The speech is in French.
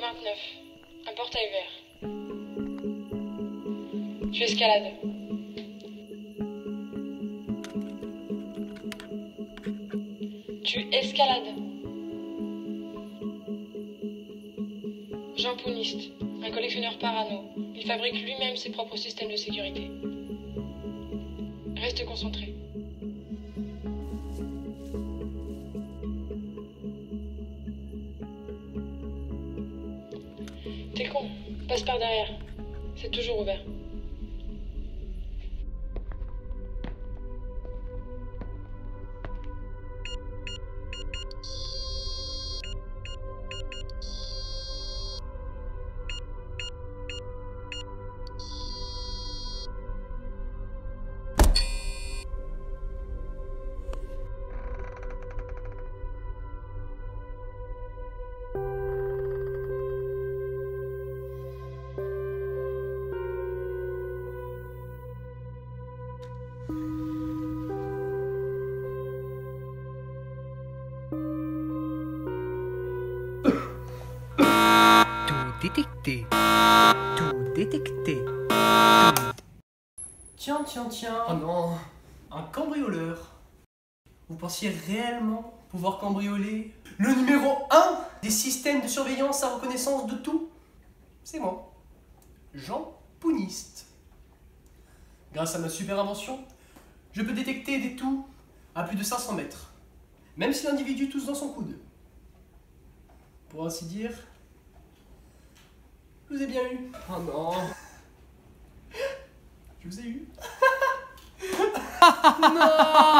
29. Un portail vert. Tu escalades. Tu escalades. Jean Pouniste, un collectionneur parano. Il fabrique lui-même ses propres systèmes de sécurité. Reste concentré. T'es con, passe par derrière. C'est toujours ouvert. Détecté. Tout détecté. Tiens. Oh non, un cambrioleur. Vous pensiez réellement pouvoir cambrioler le numéro 1 des systèmes de surveillance à reconnaissance de tout? C'est moi, Jean Pouniste. Grâce à ma super invention, je peux détecter des toux à plus de 500 mètres, même si l'individu tousse dans son coude. Pour ainsi dire, je vous ai bien eu. Oh non. Je vous ai eu. Non.